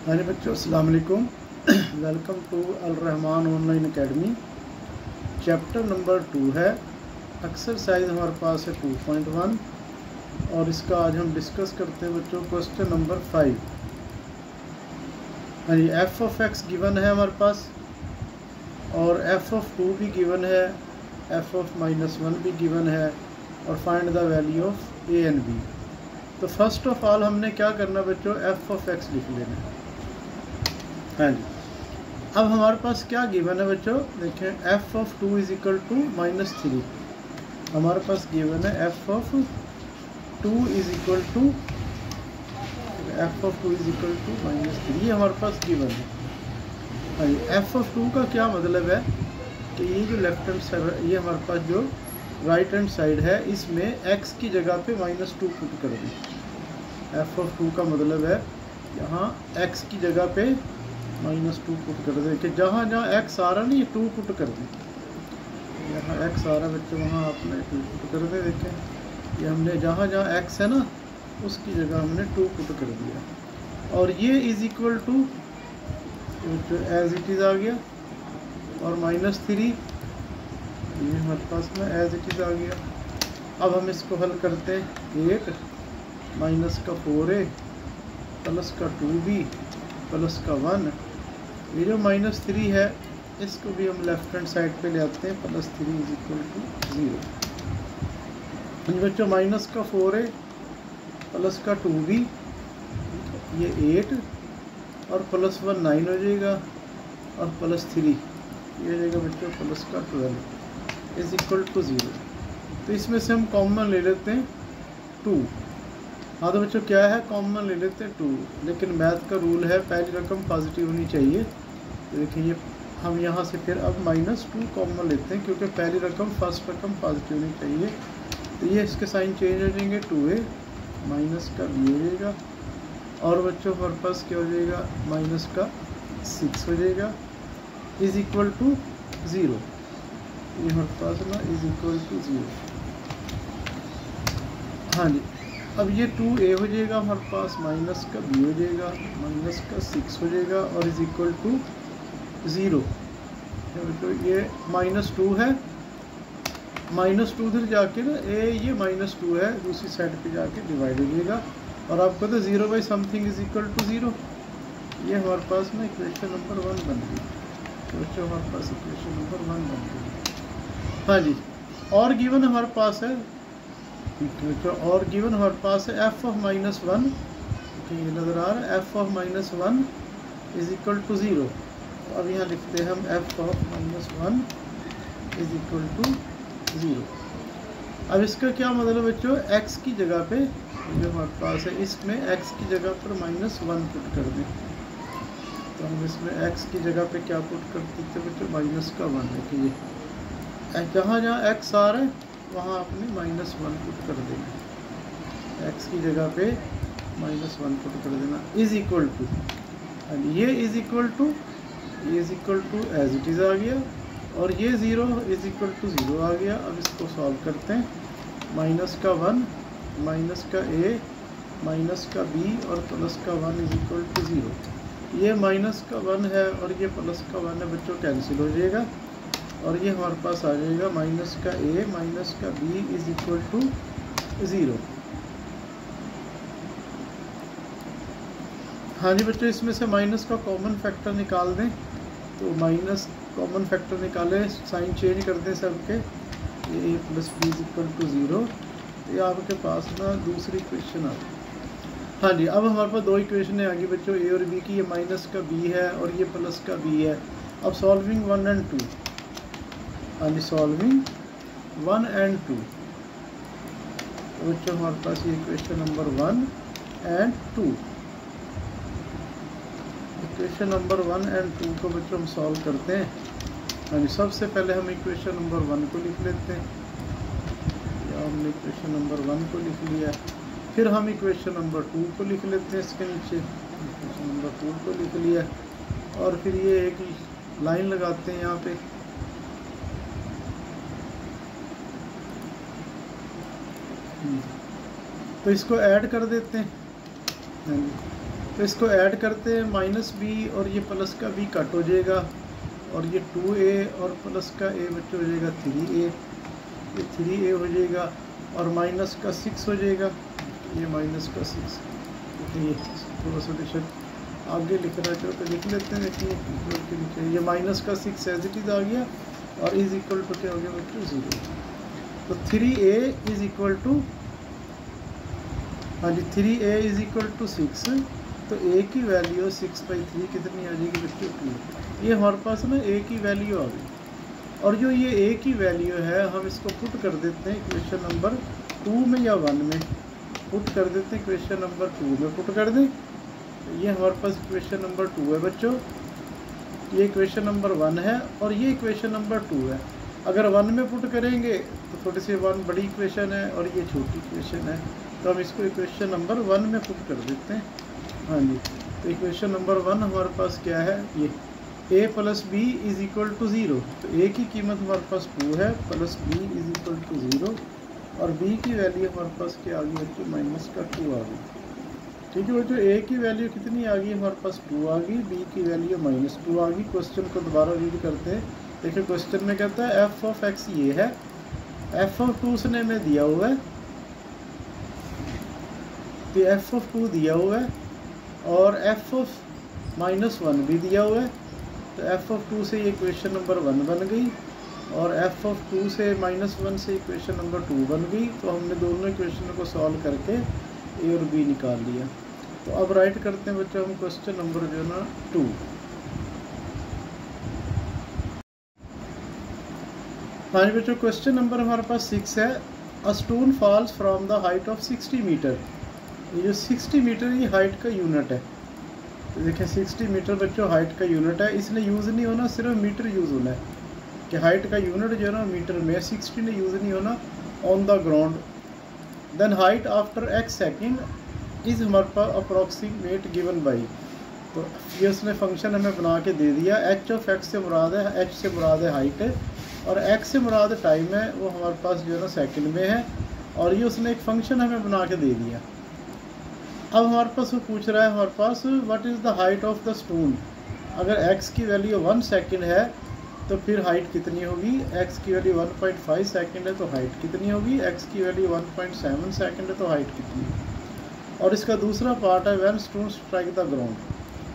हाँ जी बच्चों, अस्सलाम वालेकुम। Welcome to Al Rahman online academy. Chapter number 2 है। एक्सरसाइज हमारे पास है 2.1 और इसका आज हम डिस्कस करते हैं बच्चों क्वेश्चन नंबर 5। हाँ जी, एफ ऑफ एक्स गिवन है हमारे पास और एफ ऑफ 2 भी गिवन है, एफ ऑफ -1 भी गिवन है और find the value of a and b. तो फर्स्ट ऑफ ऑल हमने क्या करना बच्चों, एफ ऑफ एक्स लिख लेना है। हाँ जी, अब हमारे पास क्या गिवन है बच्चों, देखें f of 2 is equal to -3। हमारे पास गिवन है f of 2 is equal to -3, ये हमारे पास गिवन है। हाँ जी, एफ ऑफ 2 का क्या मतलब है कि ये जो लेफ्ट हैंड साइड, ये हमारे पास जो राइट हैंड साइड है, इसमें x की जगह पे -2 पुट कर दें। एफ ऑफ 2 का मतलब है यहाँ x की जगह पे -2 पुट कर दें कि जहाँ जहाँ x आ रहा नहीं, ये 2 पुट कर दें। यहाँ x आ रहा बच्चों, वहाँ आपने 2 पुट कर दें। देखें ये हमने जहाँ जहाँ x है ना, उसकी जगह हमने 2 पुट कर दिया और ये is equal to as it is आ गया और -3 ये हमारे पास में एज इट इज़ आ गया। अब हम इसको हल करते हैं। 8 माइनस का 4a प्लस का 2b प्लस का 1। ये जो -3 है इसको भी हम लेफ्ट हैंड साइड पे ले आते हैं। +3 इज इक्वल टू 0। बच्चों माइनस का 4a प्लस का 2b, ये 8 और +1 9 हो जाएगा और +3 ये हो जाएगा बच्चों प्लस का 12 इज इक्वल टू 0। तो इसमें से हम कॉमन ले लेते हैं 2। हाँ तो बच्चों क्या है, कॉमन ले लेते हैं 2, लेकिन मैथ का रूल है पहली रकम पॉजिटिव होनी चाहिए। तो देखिए ये हम यहाँ से फिर अब -2 कॉमन लेते हैं क्योंकि पहली रकम फर्स्ट रकम पॉजिटिव होनी चाहिए। तो ये इसके साइन चेंज हो जाएंगे, 2a माइनस का b हो जाएगा और बच्चों हमारे पास क्या हो जाएगा, माइनस का 6 हो जाएगा इज इक्वल टू 0। ये हमारे पास ना इज इक्वल टू 0। हाँ जी, अब ये 2a हो जाएगा हमारे पास, माइनस का b हो जाएगा, माइनस का 6 हो जाएगा और इज इक्वल टू 0। तो ये -2 है, -2 उधर जाके ना ये -2 है, दूसरी साइड पे जाके डिवाइड हो जाएगा और आपको तो 0/समथिंग इज इक्वल टू 0। ये हमारे पास में इक्वेशन नंबर 1 बन गई। तो बच्चों हमारे पास इक्वेशन नंबर 1 बन गई। हाँ जी, और गिवन हमारे पास है, और गिवन हमारे पास है एफ ऑफ -1, ये नज़र आ रहा है, f of -1 is equal to 0। तो अब यहाँ लिखते हैं हम f of -1 is equal to 0। अब इसका क्या मतलब बच्चों, x की जगह पे जो हमारे पास है, इसमें x की जगह पर -1 पुट कर दें। तो हम इसमें x की जगह पे क्या पुट कर देते बच्चों, -1। देखिए जहाँ जहाँ x आ रहा है वहाँ आपने -1 पुट कर देना, x की जगह पे -1 पुट कर देना इज इक्वल टू, ये is equal to as it is आ गया और ये 0 इज इक्वल टू 0 आ गया। अब इसको सॉल्व करते हैं। -1 माइनस का a माइनस का b और प्लस का 1 इज इक्वल टू 0। ये -1 है और ये +1 है बच्चों, कैंसिल हो जाएगा और ये हमारे पास आ जाएगा -a माइनस का b इज इक्वल टू 0। हाँ जी बच्चों, इसमें से माइनस का कॉमन फैक्टर निकाल दें। तो माइनस कॉमन फैक्टर निकालें, साइन चेंज कर दें सबके, ये a + b is equal to 0। ये आपके पास ना दूसरी इक्वेशन आ गई। हाँ जी, अब हमारे पास 2 इक्वेशन आ गई बच्चों, a और b की। ये माइनस का b है और ये प्लस का b है। अब सॉल्विंग 1 और 2, हाँ जी सॉल्विंग 1 और 2। तो बच्चों हमारे पास ये इक्वेशन नंबर 1 और 2, इक्वेशन नंबर 1 और 2 को बच्चों हम सॉल्व करते हैं। हाँ जी, सबसे पहले हम इक्वेशन नंबर 1 को लिख लेते हैं। या हमने इक्वेशन नंबर 1 को लिख लिया, फिर हम इक्वेशन नंबर 2 को लिख लेते हैं इसके नीचे। इक्वेशन नंबर 2 को लिख लिया और फिर ये एक लाइन लगाते हैं यहाँ पे। तो इसको ऐड कर देते हैं। हाँ जी, तो इसको ऐड करते हैं, माइनस बी और ये प्लस का बी कट हो जाएगा, और ये 2a और प्लस का a बच्चों हो जाएगा 3a, ये 3a हो जाएगा, और माइनस का 6 हो जाएगा, ये माइनस का 6। देखिए थोड़ा सा डिशन आगे लिख रहा है तो लिख लेते हैं। देखिए ये माइनस का 6 एज इट इज़ आ गया, और इज इक्वल टू क्या हो गया बच्चों 0। तो 3a इज इक्वल टू, हाँ जी 3a इज इक्वल टू 6। तो a की वैल्यू 6/3 कितनी आ जाएगी बच्चों 2। ये हमारे पास ना a की वैल्यू आ गई, और जो ये a की वैल्यू है हम इसको पुट कर देते हैं इक्वेशन नंबर 2 में या 1 में पुट कर देते हैं। इक्वेशन नंबर 2 में पुट कर दें, ये हमारे पास इक्वेशन नंबर 2 है बच्चों, ये इक्वेशन नंबर 1 है और ये इक्वेशन नंबर 2 है। अगर 1 में पुट करेंगे तो थोड़ी सी 1 बड़ी इक्वेशन है और ये छोटी इक्वेशन है, तो हम इसको इक्वेशन नंबर 1 में पुट कर देते हैं। हाँ जी, तो इक्वेशन नंबर 1 हमारे पास क्या है, ये a plus b is equal to 0। तो a की कीमत हमारे पास 2 है, plus b is equal to 0, और b की वैल्यू हमारे पास क्या आ गई बच्चों माइनस का 2 आ गई। ठीक है बच्चों, a की वैल्यू कितनी आ गई हमारे पास 2 आ गई, b की वैल्यू माइनस 2 आ गई। क्वेश्चन को दोबारा रीड करते हैं। देखिए क्वेश्चन में कहता है f ऑफ x ये है, f ऑफ 2 उसने में दिया हुआ है, तो f ऑफ 2 दिया हुआ है, और f ऑफ -1 भी दिया हुआ है। तो f ऑफ 2 से ये इक्वेशन नंबर 1 बन गई, और f ऑफ 2 से -1 से इक्वेशन नंबर 2 बन गई। तो हमने दोनों इक्वेशन को सॉल्व करके a और b निकाल लिया। तो अब राइट करते हैं बच्चों हम क्वेश्चन नंबर जो है ना 2। हाँ जी बच्चों, क्वेश्चन नंबर हमारे पास 6 है। A stone falls from the height of 60 metre. ये जो 60 मीटर ये हाइट का यूनिट है। तो देखिए 60 मीटर बच्चों हाइट का यूनिट है, इसने यूज़ नहीं होना, सिर्फ मीटर यूज़ होना है कि हाइट का यूनिट जो है ना मीटर में, 60 ने यूज़ नहीं होना on the ground. Then height after x second is हमारे पास अप्रॉक्सीमेट गिवन बाई। तो ये उसने फंक्शन हमें बना के दे दिया। h ऑफ x से मुराद है, h से मुराद है हाइट है, और x से मुराद टाइम है, वो हमारे पास जो है ना सेकंड में है, और ये उसने एक फंक्शन हमें बना के दे दिया। अब हमारे पास वो पूछ रहा है हमारे पास what is the height of the stone. अगर x की वैल्यू 1 सेकंड है तो फिर हाइट कितनी होगी, x की वैल्यू 1.5 सेकंड है तो हाइट कितनी होगी, x की वैल्यू 1.7 सेकंड है तो हाइट कितनी होगी। और इसका दूसरा पार्ट है when stone strike the ground.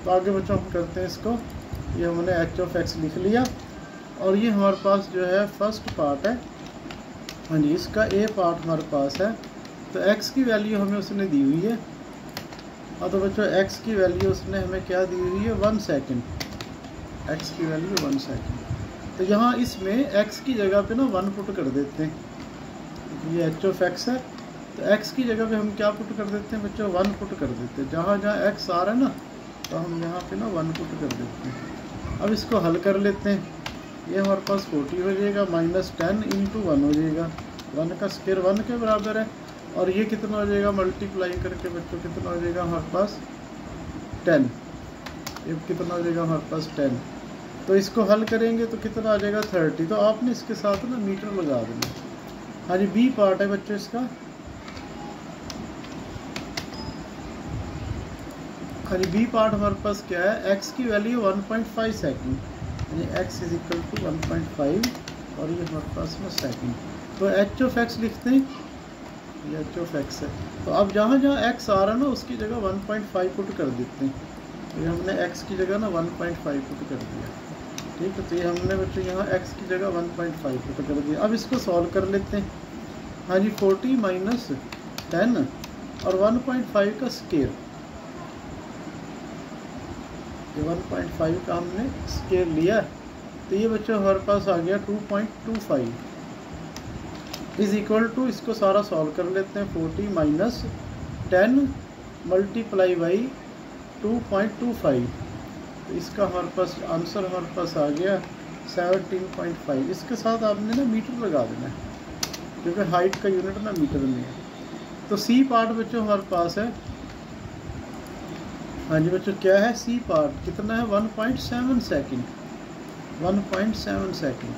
तो आगे बच्चों हम करते हैं इसको। ये हमने h ऑफ x लिख लिया, और ये हमारे पास जो है फर्स्ट पार्ट है। हाँ जी, इसका a पार्ट हमारे पास है। तो x की वैल्यू हमें उसने दी हुई है, और तो बच्चों x की वैल्यू उसने हमें क्या दी हुई है 1 सेकंड, x की वैल्यू 1 सेकंड। तो यहाँ इसमें x की जगह पे ना 1 पुट कर देते हैं। ये h ऑफ x है, तो x की जगह पे हम क्या पुट कर देते हैं बच्चों 1 पुट कर देते हैं। जहाँ जहाँ x आ रहा है ना तो हम यहाँ पे ना 1 पुट कर देते हैं। अब इसको हल कर लेते हैं। ये हमारे पास 40 हो जाएगा, -10 × 1 हो जाएगा, 1 का स्क्वायर 1 के बराबर है, और ये कितना हो जाएगा मल्टीप्लाई करके बच्चों कितना हो जाएगा हमारे पास 10। ये कितना हो जाएगा हमारे पास 10। तो इसको हल करेंगे तो कितना आ जाएगा 30। तो आपने इसके साथ ना मीटर लगा देना। हाँ जी, बी पार्ट है बच्चों इसका। हाँ जी, बी पार्ट हमारे पास क्या है, x की वैल्यू 1.5 सेकंड, यानी x इज इक्वल टू 1.5, और ये हमारे पास में सेकंड। तो h ऑफ x लिखते हैं, ये h ऑफ x है। तो अब जहाँ जहाँ x आ रहा है ना उसकी जगह 1.5 पुट कर देते हैं। तो ये हमने x की जगह ना 1.5 पुट कर दिया। ठीक है, तो ये हमने बच्चों यहाँ x की जगह 1.5 पुट कर दिया। अब इसको सॉल्व कर लेते हैं। हाँ जी, 40 - 10 और 1.5 का स्केयर, ये 1.5 का हमने स्केयर लिया। तो ये बच्चों हमारे पास आ गया 2.25 इज इक्वल टू, इसको सारा सॉल्व कर लेते हैं। 40 - 10 मल्टीप्लाई बाई 2.25। तो इसका हमारे पास आंसर हमारे पास आ गया 17.5। इसके साथ आपने ना मीटर लगा देना है, क्योंकि हाइट का यूनिट ना मीटर में है। तो सी पार्ट बच्चों हमारे पास है। हाँ जी बच्चों, क्या है सी पार्ट, कितना है 1.7 सेकंड, 1.7 सेकंड।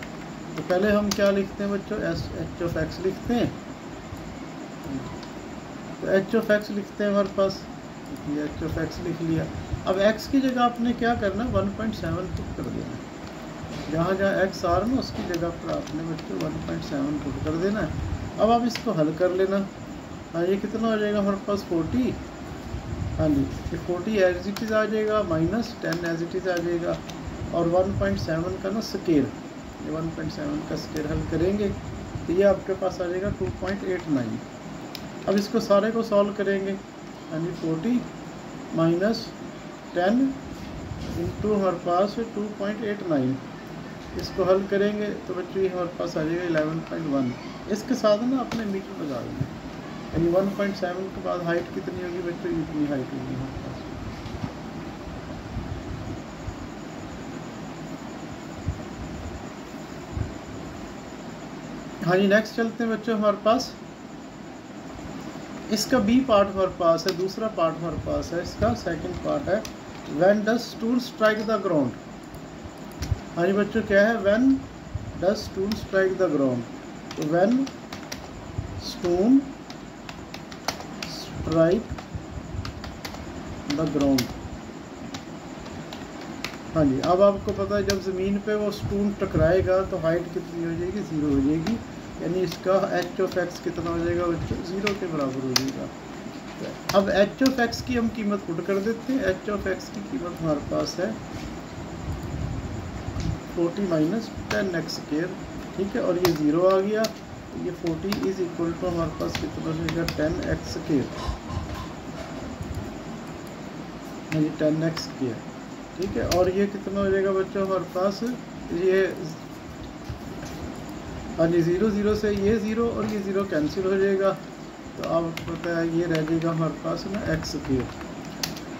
तो पहले हम क्या लिखते हैं बच्चों, h ऑफ x लिखते हैं। तो h ऑफ x लिखते हैं हमारे पास, लिख लिया, एच ऑफ एक्स लिख लिया। अब एक्स की जगह आपने क्या करना, 1.7 पुट कर देना है। जहाँ जहाँ एक्स आ रहा ना उसकी जगह पर आपने बच्चों 1.7 पुट कर देना है। अब आप इसको हल कर लेना। हाँ, ये कितना हो जाएगा हमारे पास 40। हाँ जी, ये 40 एज इट इज़ आ जाएगा, माइनस 10 एज इट इज़ आ जाएगा, और 1.7 का ना स्केयर, ये 1.7 का स्केयर हल करेंगे तो ये आपके पास आ जाएगा 2.89। अब इसको सारे को सॉल्व करेंगे। हाँ जी, 40 माइनस 10 इंटू हमारे पास 2.89, इसको हल करेंगे तो बच्चों ये हमारे पास आ जाएगा 11.1। इसके साथ ना अपने मीटर लगा देंगे, यानी 1.7 के बाद हाइट कितनी होगी बच्चों, इतनी हाइट होगी हमारे पास। हाँ जी, नेक्स्ट चलते हैं बच्चों हमारे पास इसका बी पार्ट हमारे पास है, दूसरा पार्ट हमारे पास है, इसका सेकंड पार्ट है, when does stool strike the ground. हाँ जी बच्चों, क्या है, when does stool strike the ground. तो when stone strike the ground. हाँ जी, अब आपको पता है जब ज़मीन पे वो स्टून टकराएगा तो हाइट कितनी हो जाएगी, 0 हो जाएगी, यानी इसका एच ऑफ एक्स कितना हो जाएगा बच्चों, 0 के बराबर हो जाएगा। अब एच ऑफ एक्स की हम कीमत पुट कर देते हैं। एच ऑफ एक्स की कीमत हमारे पास है 40 माइनस 10 एक्स स्क्वायर, ठीक है, और ये 0 आ गया, ये 40 इज इक्वल टू हमारे पास कितना हो जाएगा 10 एक्स स्क्वायर, ये 10 एक्स स्क्वायर, ठीक है, और ये कितना हो जाएगा बच्चों हमारे पास, ये हाँ जी 0 0 से ये 0 और ये 0 कैंसिल हो जाएगा, तो आपको पता है ये रह जाएगा हमारे पास ना एक्स स्क्वायर।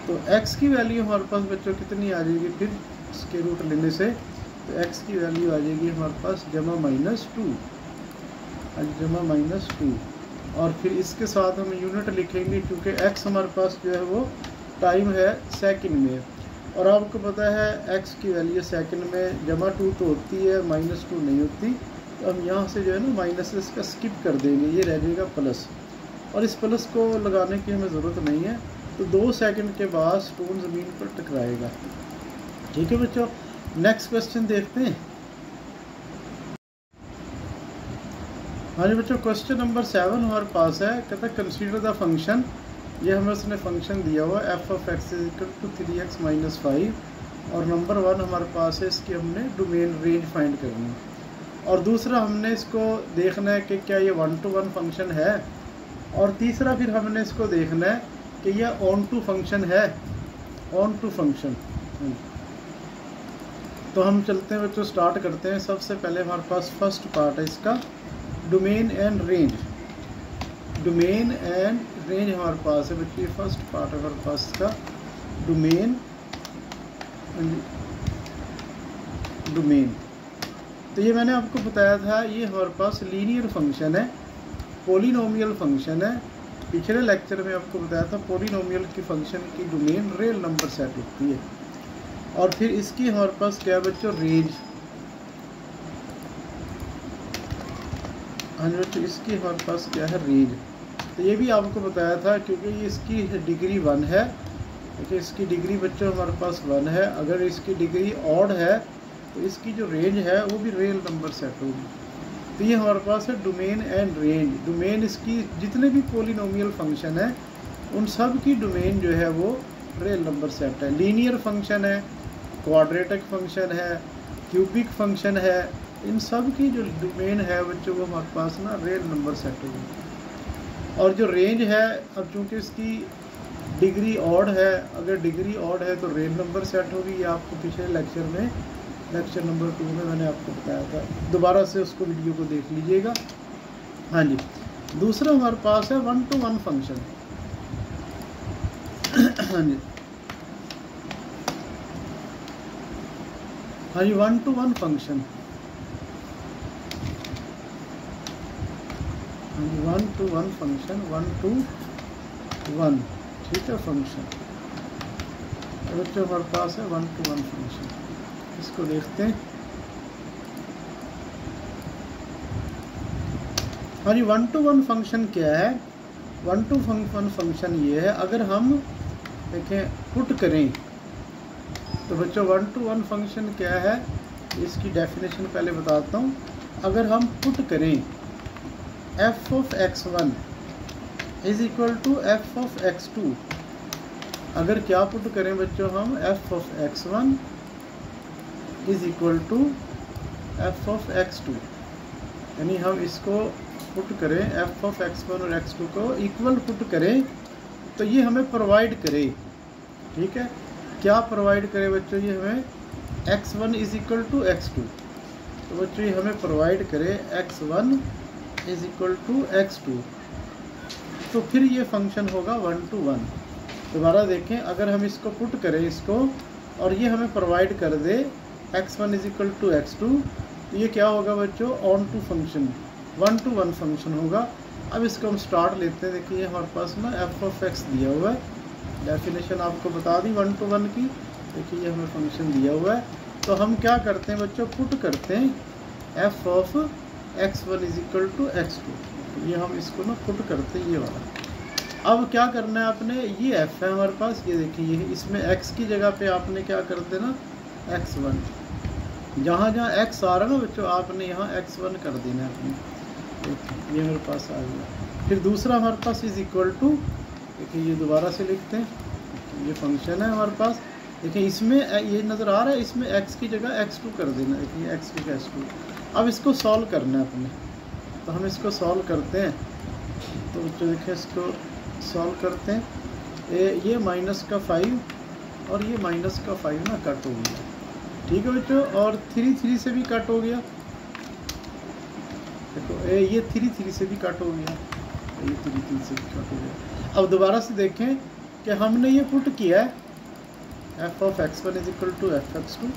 तो एक्स की वैल्यू हमारे पास बच्चों कितनी आ जाएगी, फिर इसके रूट लेने से तो एक्स की वैल्यू आ जाएगी हमारे पास जमा -2, जमा -2, और फिर इसके साथ हम यूनिट लिखेंगे क्योंकि एक्स हमारे पास जो है वो टाइम है सेकंड में, और आपको पता है एक्स की वैल्यू सेकंड में जमा 2 तो होती है, -2 नहीं होती, तो हम यहाँ से जो है ना माइनस इसका स्किप कर देंगे, ये रह जाएगा प्लस, और इस प्लस को लगाने की हमें ज़रूरत नहीं है। तो 2 सेकंड के बाद स्टोन ज़मीन पर टकराएगा, ठीक है बच्चों। नेक्स्ट क्वेश्चन देखते हैं। हाँ जी बच्चों, क्वेश्चन नंबर 7 हमारे पास है, कहता है कंसीडर द फंक्शन, ये हमें उसने फंक्शन दिया हुआ f of x is equal to 3x - 5, और नंबर 1 हमारे पास है, इसकी हमने डोमेन रेंज फाइंड करनी है, और दूसरा हमने इसको देखना है कि क्या ये 1-to-1 फंक्शन है, और तीसरा फिर हमने इसको देखना है कि यह ऑन टू फंक्शन है, ऑन टू फंक्शन। तो हम चलते हैं बच्चों, स्टार्ट करते हैं। सबसे पहले हमारे पास फर्स्ट पार्ट है इसका, domain and range. Domain and range हमारे पास है बच्चों, फर्स्ट पार्ट है हमारे पास इसका, डोमेन डोमेन। तो ये मैंने आपको बताया था, ये हमारे पास लीनियर फंक्शन है, पॉलिनोमियल फंक्शन है। पिछले लेक्चर में आपको बताया था पॉलिनोमियल की फंक्शन की डोमेन रियल नंबर सेट होती है, और फिर इसकी हमारे पास क्या है बच्चों, रेंज। हाँ बच्चों, इसकी हमारे पास क्या है, रेंज। तो ये भी आपको बताया था क्योंकि ये इसकी डिग्री 1 है, क्योंकि इसकी डिग्री बच्चों हमारे पास 1 है। अगर इसकी डिग्री ऑड है तो इसकी जो रेंज है वो भी रियल नंबर सेट होगी। तो ये हमारे पास है डोमेन एंड रेंज। डोमेन इसकी जितने भी पॉलिनोमियल फंक्शन है उन सब की डोमेन जो है वो रियल नंबर सेट है। लीनियर फंक्शन है, क्वाड्रेटिक फंक्शन है, क्यूबिक फंक्शन है, इन सब की जो डोमेन है बच्चों वो हमारे पास ना रियल नंबर सेट होगी। और जो रेंज है, अब चूँकि इसकी डिग्री ऑड है, अगर डिग्री ऑड है तो रियल नंबर सेट होगी। ये आपको पिछले लेक्चर में, लेक्चर नंबर 2 में मैंने आपको बताया था, दोबारा से उसको वीडियो को देख लीजिएगा। हाँ जी, दूसरा हमारे पास है 1-to-1 फंक्शन। हाँ जी, हाँ जी 1-to-1 function, 1-to-1 function, 1-to-1, ठीक है फंक्शन। बच्चों हमारे पास है 1-to-1 फंक्शन, इसको देखते हैं। हाँ जी, 1-to-1 फंक्शन क्या है? 1-to-1 फंक्शन ये है, अगर हम देखें पुट करें तो बच्चों 1 to 1 फंक्शन क्या है, इसकी डेफिनेशन पहले बताता हूँ। अगर हम पुट करें f of x1 is equal to f of x2, अगर क्या पुट करें बच्चों हम f of x1 is equal to f of x2, यानी हम इसको पुट करें f of x1 और x2 को इक्वल पुट करें तो ये हमें प्रोवाइड करे, ठीक है। क्या प्रोवाइड करे बच्चों, ये हमें x1 is equal to x2, तो बच्चों ये हमें प्रोवाइड करे x1 is equal to x2, तो फिर ये फंक्शन होगा 1 to 1। दोबारा देखें, अगर हम इसको पुट करें इसको और ये हमें प्रोवाइड कर दे x1 is equal to x2, तो ये क्या होगा बच्चों, onto function 1 to 1 function होगा। अब इसको हम स्टार्ट लेते हैं। देखिए हमारे पास ना f of x दिया हुआ है, डेफिनेशन आपको बता दी 1 to 1 की। देखिए ये हमें फंक्शन दिया हुआ है, तो हम क्या करते हैं बच्चों, पुट करते हैं f of x1 is equal to x2, ये हम इसको ना पुट करते हैं ये वाला। अब क्या करना है आपने, ये f है हमारे पास, ये देखिए ये इसमें x की जगह पे आपने क्या कर देना x1, जहाँ जहाँ x आ रहा है ना बच्चों आपने यहाँ x1 कर देना है अपने। ये मेरे पास आ गया। फिर दूसरा हमारे पास इज इक्वल टू, देखिए ये दोबारा से लिखते हैं, ये फंक्शन है हमारे पास। देखिए इसमें ये नज़र आ रहा है, इसमें x की जगह x2 कर देना। देखिए x की जगह x2। अब इसको सॉल्व करना है अपने, तो हम इसको सॉल्व करते हैं। तो बच्चों देखिए इसको सॉल्व करते हैं, ये -5 और ये -5 ना कट हो गया, ठीक है बच्चों, और 3 से भी कट हो गया। देखो ये 3 से भी कट हो गया, ये 3 से भी कट हो गया। अब दोबारा से देखें कि हमने ये पुट किया है f of x1 is equal to f x2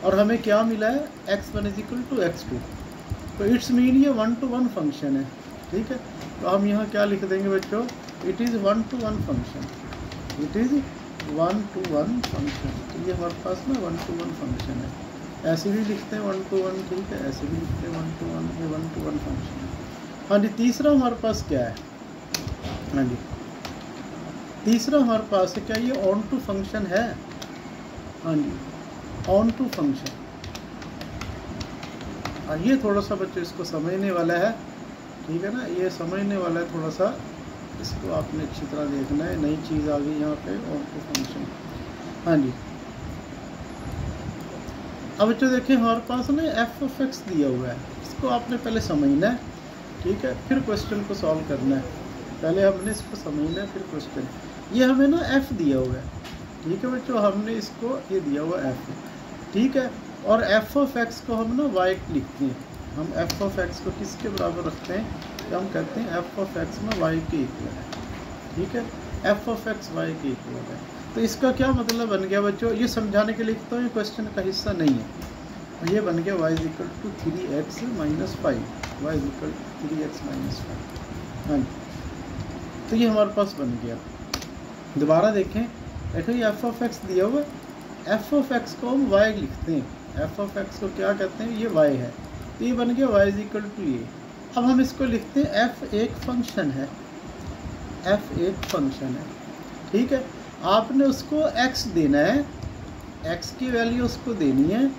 और हमें क्या मिला है x1 is equal to x2, तो इट्स मीन ये 1 to 1 फंक्शन है, ठीक है। तो हम यहाँ क्या लिख देंगे बच्चों, it is 1 to 1 function, it is 1 to 1 function. तो ये हमारे पास ना 1 to 1 फंक्शन है, ऐसे भी लिखते हैं 1 to 1, ठीक है, ऐसे भी लिखते हैं 1 to 1, ये 1 to 1 फंक्शन है। हाँ जी, तीसरा हमारे पास क्या है, हाँ जी तीसरा हमारे पास है क्या, ये ऑन टू फंक्शन है। हाँ जी, ऑन टू फंक्शन। हाँ ये थोड़ा सा बच्चों इसको समझने वाला है, ठीक है ना, ये समझने वाला है थोड़ा सा, इसको आपने अच्छी तरह देखना है। नई चीज़ आ गई यहाँ पे, ऑन टू फंक्शन। हाँ जी, अब बच्चों देखिए हमारे पास ना f of x दिया हुआ है, इसको आपने पहले समझना है, ठीक है, फिर क्वेश्चन को सॉल्व करना है। पहले हमने इसको समझना है फिर क्वेश्चन। ये हमें ना f दिया हुआ है, ठीक है बच्चों, हमने इसको ये दिया हुआ f, ठीक है, और f of x को हम ना y लिखते हैं। हम f of x को किसके बराबर रखते हैं, तो हम कहते हैं f of x में y के इक्वल है, ठीक है, f of x y के इक्वल है। तो इसका क्या मतलब बन गया बच्चों, ये समझाने के लिए लिखता हूँ, ये क्वेश्चन का हिस्सा नहीं है। ये बन गया y is equal to 3x - 5, y is equal 3x - 5। हाँ, तो ये हमारे पास बन गया। दोबारा देखें, देखो ये f of x दिया हुआ, f of x को हम y लिखते हैं, f of x को क्या कहते हैं, ये y है, तो ये बन गया y इज इक्वल टू ये। अब हम इसको लिखते हैं f एक फंक्शन है, f एक फंक्शन है, ठीक है। आपने उसको x देना है, x की वैल्यू उसको देनी है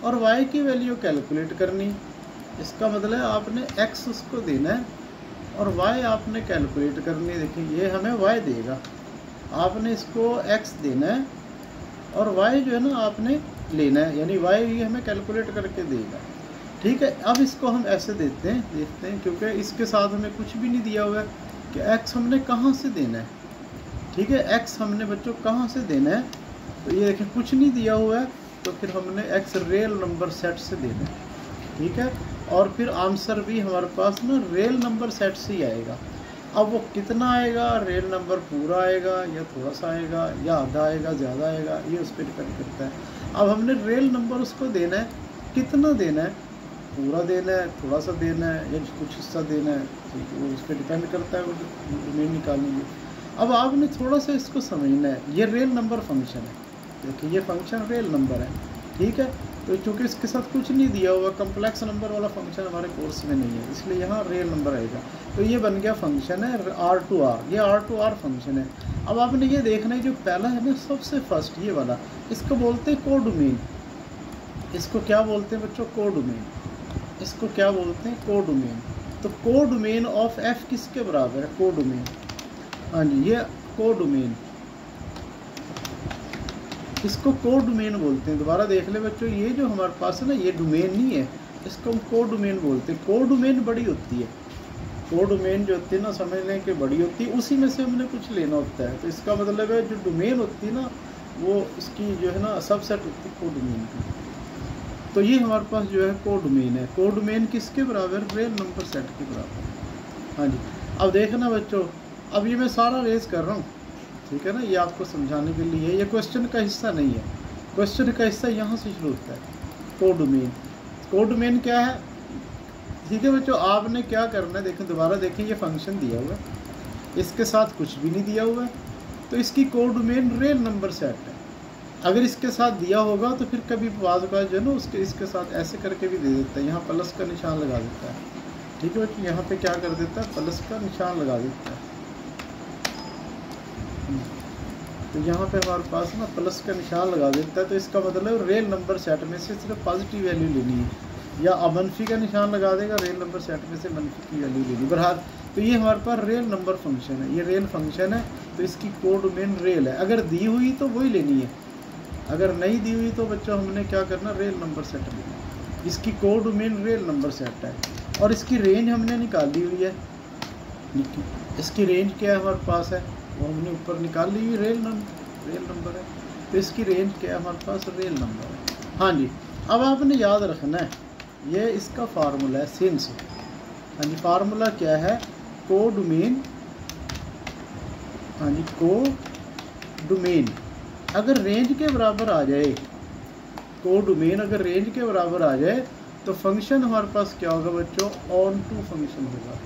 और y की वैल्यू कैलकुलेट करनी। इसका मतलब है आपने x उसको देना है और y आपने कैलकुलेट करनी है। देखिए ये हमें y देगा, आपने इसको x देना है और y जो है ना आपने लेना है, यानी y ये हमें कैलकुलेट करके देगा, ठीक है। अब इसको हम ऐसे देते हैं, देखते हैं, क्योंकि इसके साथ हमें कुछ भी नहीं दिया हुआ है कि x हमने कहाँ से देना है, ठीक है, x हमने बच्चों कहाँ से देना है, तो ये देखिए कुछ नहीं दिया हुआ है, तो फिर हमने x रियल नंबर सेट से देना है, ठीक है। और फिर आंसर भी हमारे पास ना रियल नंबर सेट से ही आएगा। अब वो कितना आएगा, रियल नंबर पूरा आएगा या थोड़ा सा आएगा या आधा आएगा, ज़्यादा आएगा, ये उस पर डिपेंड करता है। अब हमने रियल नंबर उसको देना है, कितना देना है, पूरा देना है, थोड़ा सा देना है या कुछ हिस्सा देना है, ठीक है, वो उस पर डिपेंड करता है, वो रिमेन निकालेंगे। अब आपने थोड़ा सा इसको समझना है, ये रियल नंबर फंक्शन है, देखिए ये फंक्शन रियल नंबर है, ठीक है। तो चूँकि इसके साथ कुछ नहीं दिया हुआ, कम्प्लेक्स नंबर वाला फंक्शन हमारे कोर्स में नहीं है, इसलिए यहाँ रियल नंबर आएगा। तो ये बन गया फंक्शन है R2R, ये R2R फंक्शन है। अब आपने ये देखना है जो पहला है ना सबसे फर्स्ट ये वाला, इसको बोलते हैं कोडोमेन। इसको क्या बोलते हैं बच्चों? कोडोमेन। इसको क्या बोलते हैं? कोडोमेन। तो कोडोमेन ऑफ F किसके बराबर है? कोडोमेन। हाँ जी, ये कोडोमेन, इसको कोडोमेन बोलते हैं। दोबारा देख ले बच्चों, ये जो हमारे पास है ना ये डोमेन नहीं है, इसको हम कोडोमेन बोलते हैं। कोडोमेन बड़ी होती है, कोडोमेन जो होती है ना समझ लें कि बड़ी होती है, उसी में से हमने कुछ लेना होता है। तो इसका मतलब है जो डोमेन होती है ना वो इसकी जो है ना सबसेट होती है कोडोमेन की। तो ये हमारे पास जो है कोडोमेन है। कोडोमेन किसके बराबर? रियल नंबर सेट के बराबर। हाँ जी, अब देखना बच्चों, अब ये मैं सारा रेज कर रहा हूँ, ठीक है ना, ये आपको समझाने के लिए, ये क्वेश्चन का हिस्सा नहीं है। क्वेश्चन का हिस्सा यहाँ से शुरू होता है, कोडोमेन। कोडोमेन क्या है? ठीक है बच्चों, आपने क्या करना है, देखें दोबारा देखें, ये फंक्शन दिया हुआ है, इसके साथ कुछ भी नहीं दिया हुआ है, तो इसकी कोडोमेन रियल नंबर सेट है। अगर इसके साथ दिया होगा तो फिर कभी बाज़ का जो है ना उसके इसके साथ ऐसे करके भी दे देता है, यहाँ प्लस का निशान लगा देता है। ठीक है बच्चों, यहाँ पे क्या कर देता है? प्लस का निशान लगा देता है। तो यहाँ पे हमारे पास ना प्लस का निशान लगा देता है, तो इसका मतलब रियल नंबर सेट में से सिर्फ पॉजिटिव वैल्यू लेनी है, या मनफी का निशान लगा देगा, रियल नंबर सेट में से मनफी की वैल्यू लेनी। बहरहाल तो ये हमारे पास रियल नंबर फंक्शन है, ये रियल फंक्शन है, तो इसकी कोडोमेन रियल है। अगर दी हुई तो वही लेनी है, अगर नहीं दी हुई तो बच्चों हमने क्या करना? रियल नंबर सेट लेना। इसकी कोडोमेन रियल नंबर सेट है, और इसकी रेंज हमने निकाली हुई है। इसकी रेंज क्या है हमारे पास है, वो हमने ऊपर निकाल ली हुई, रियल नंबर है। तो इसकी रेंज क्या है हमारे पास? रियल नंबर है। हाँ जी, अब आपने याद रखना है, ये इसका फार्मूला है सिंस। हाँ जी, फार्मूला क्या है? कोडोमेन। हाँ जी, कोडोमेन अगर रेंज के बराबर आ जाए, कोडोमेन अगर रेंज के बराबर आ जाए तो फंक्शन हमारे पास क्या होगा बच्चों? ऑन टू फंक्शन होगा।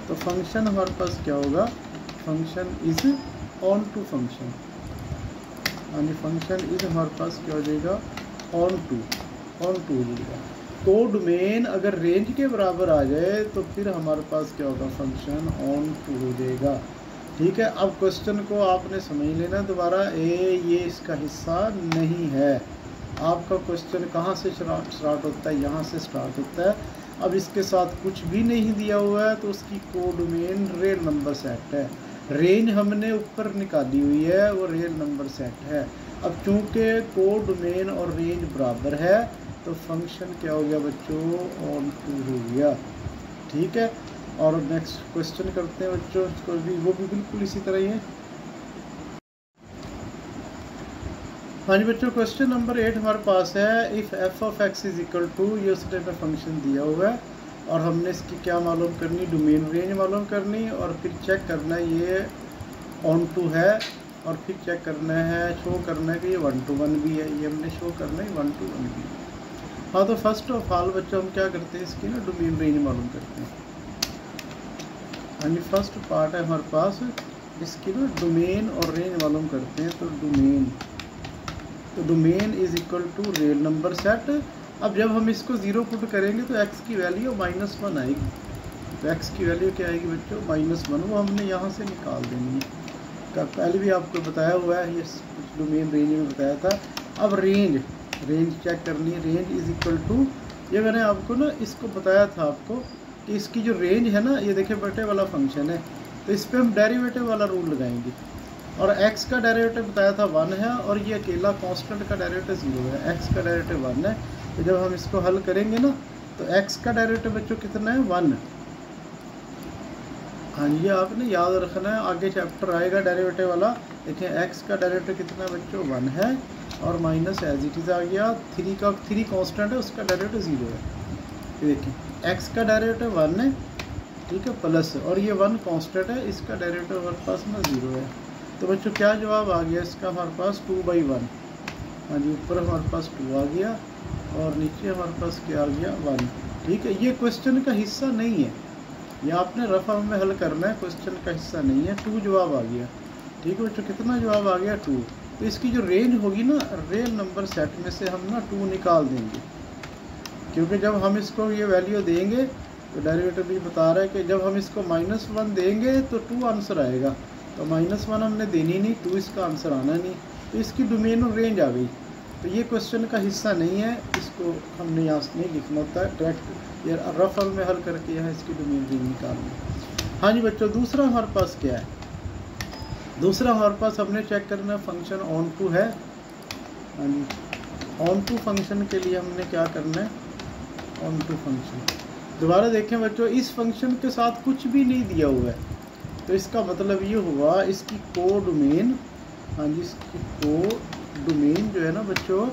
तो फंक्शन हमारे पास क्या होगा? Function is onto function. हाँ जी, फंक्शन इज हमारे पास क्या हो जाएगा? ऑन टू हो जाएगा। कोडोमेन अगर रेंज के बराबर आ जाए तो फिर हमारे पास क्या होगा? फंक्शन ऑन टू हो जाएगा। ठीक है, अब क्वेश्चन को आपने समझ लेना दोबारा, ये इसका हिस्सा नहीं है। आपका क्वेश्चन कहाँ से स्टार्ट होता है? यहाँ से स्टार्ट होता है। अब इसके साथ कुछ भी नहीं दिया हुआ है तो उसकी कोडोमेन रियल नंबर सेट है। रेंज हमने ऊपर निकाली हुई है, वो रियल नंबर सेट है। अब चूँकि कोडोमेन और रेंज बराबर है तो फंक्शन क्या हो गया बच्चों? ऑन टू हो गया। ठीक है, और नेक्स्ट क्वेश्चन करते हैं बच्चों, इसको भी वो भी बिल्कुल इसी तरह ही है। हाँ जी बच्चों, क्वेश्चन नंबर 8 हमारे पास है, if f of x is equal to, ये उस टाइप में फंक्शन दिया हुआ है, और हमने इसकी क्या मालूम करनी? डोमेन रेंज मालूम करनी, और फिर चेक करना है ये ऑन टू है, और फिर चेक करना है, शो करना है कि ये 1 to 1 भी है, ये हमने शो करना है 1 to 1 भी है। हाँ, तो फर्स्ट ऑफ ऑल बच्चों हम क्या करते हैं? इसकी ना डोमेन रेंज मालूम करते हैं। हाँ जी, फर्स्ट पार्ट है हमारे पास, इसकी ना डोमेन और रेंज मालूम करते हैं। तो domain is equal to real number set. अब जब हम इसको 0 पुट करेंगे तो x की वैल्यू -1 आएगी। तो x की वैल्यू क्या आएगी बच्चों? -1। वो हमने यहाँ से निकाल देनी है, पहले भी आपको बताया हुआ है, ये डोमेन रेंज में बताया था। अब रेंज चेक करनी है। रेंज इज इक्वल टू, ये मैंने आपको ना इसको बताया था आपको कि इसकी जो रेंज है ना, ये देखिए बटे वाला फंक्शन है, तो इस पर हम डेरिवेटिव वाला रूल लगाएंगे। और x का डेरिवेटिव बताया था 1 है, और ये अकेला कांस्टेंट का डेरिवेटिव 0 है। x का डेरिवेटिव 1 है, तो जब हम इसको हल करेंगे ना तो x का डेरिवेटिव बच्चों कितना है? 1। हाँ, ये आपने याद रखना है, आगे चैप्टर आएगा डेरिवेटिव वाला। देखिए x का डेरिवेटिव कितना बच्चों? 1 है, और माइनस एज इट इज़ आ गया। 3 कांस्टेंट है, उसका डेरिवेटिव 0 है। ये देखिए x का डेरिवेटिव 1 है, ठीक है, प्लस, और ये 1 कांस्टेंट है, इसका डेरिवेटिव हमारे पास ना 0 है। तो बच्चों क्या जवाब आ गया इसका? हमारे पास 2/1। हाँ जी, ऊपर हमारे पास 2 आ गया, और नीचे हमारे पास क्या आ गया? 1। ठीक है, ये क्वेश्चन का हिस्सा नहीं है, ये आपने रफ फॉर्म में हल करना है, क्वेश्चन का हिस्सा नहीं है। 2 जवाब आ गया। ठीक है बच्चों, कितना जवाब आ गया? 2। तो इसकी जो रेंज होगी ना, रियल नंबर सेट में से हम ना 2 निकाल देंगे, क्योंकि जब हम इसको ये वैल्यू देंगे तो डेरिवेटिव भी बता रहा है कि जब हम इसको -1 देंगे तो 2 आंसर आएगा, तो -1 हमने देनी नहीं, 2 इसका आंसर आना नहीं, तो इसकी डोमेन और रेंज आ गई। तो ये क्वेश्चन का हिस्सा नहीं है, इसको हमने यहाँ नहीं लिखना होता है, डायरेक्ट ये रफ में हल करके यहाँ इसकी डोमेन रेंज निकालनी। हाँ जी बच्चों, दूसरा हमारे पास क्या है? दूसरा हमारे पास हमने चेक करना फंक्शन ऑन टू है। हाँ जी, ऑन टू फंक्शन के लिए हमने क्या करना है? ऑन टू फंक्शन दोबारा देखें बच्चों, इस फंक्शन के साथ कुछ भी नहीं दिया हुआ है, तो इसका मतलब ये हुआ इसकी को डोमेन, हाँ जी इसकी को डोमेन जो है ना बच्चों,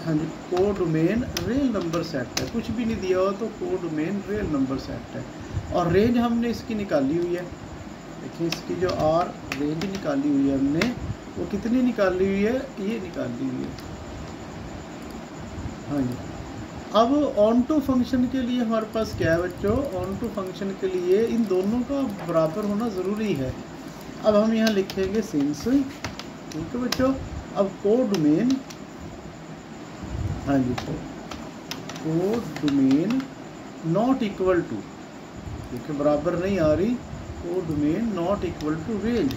हाँ जी को डोमेन रियल नंबर सेट है। कुछ भी नहीं दिया हुआ तो को डोमेन रियल नंबर सेट है। और रेंज हमने इसकी निकाली हुई है, देखिए इसकी जो आर रेंज निकाली हुई है हमने, वो कितनी निकाली हुई है? ये निकाली हुई है। हाँ जी, अब ऑन टू फंक्शन के लिए हमारे पास क्या है बच्चों? ऑन टू फंक्शन के लिए इन दोनों का बराबर होना ज़रूरी है। अब हम यहाँ लिखेंगे सिंस, ठीक है बच्चों। अब को डोमेन, हाँ जी को डोमेन नॉट इक्वल टू, देखिए बराबर नहीं आ रही, codomain not equal to range.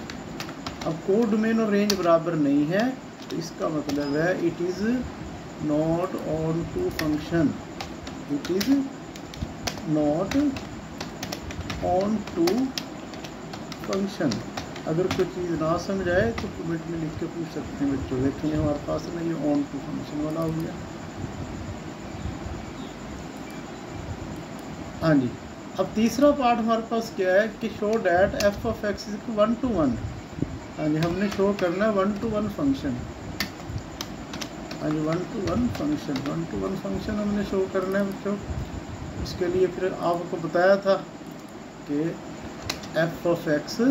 अब को डोमेन और रेंज बराबर नहीं है, तो इसका मतलब है it is not onto function, it is not onto function. अगर कोई चीज़ ना समझ आए तो कमेंट में लिख के पूछ सकते हैं बच्चों। देखिए हमारे पास ना ये ऑन टू फंक्शन वाला हो गया। हाँ जी, अब तीसरा पार्ट हमारे पास क्या है कि show that F of x is 1 to 1। हाँ जी, हमने शो करना है 1 to 1 फंक्शन। हाँ जी 1 to 1 फंक्शन, 1 to 1 फंक्शन हमने शो करना है बच्चों। उसके लिए फिर आपको बताया था कि एफ ऑफ एक्स,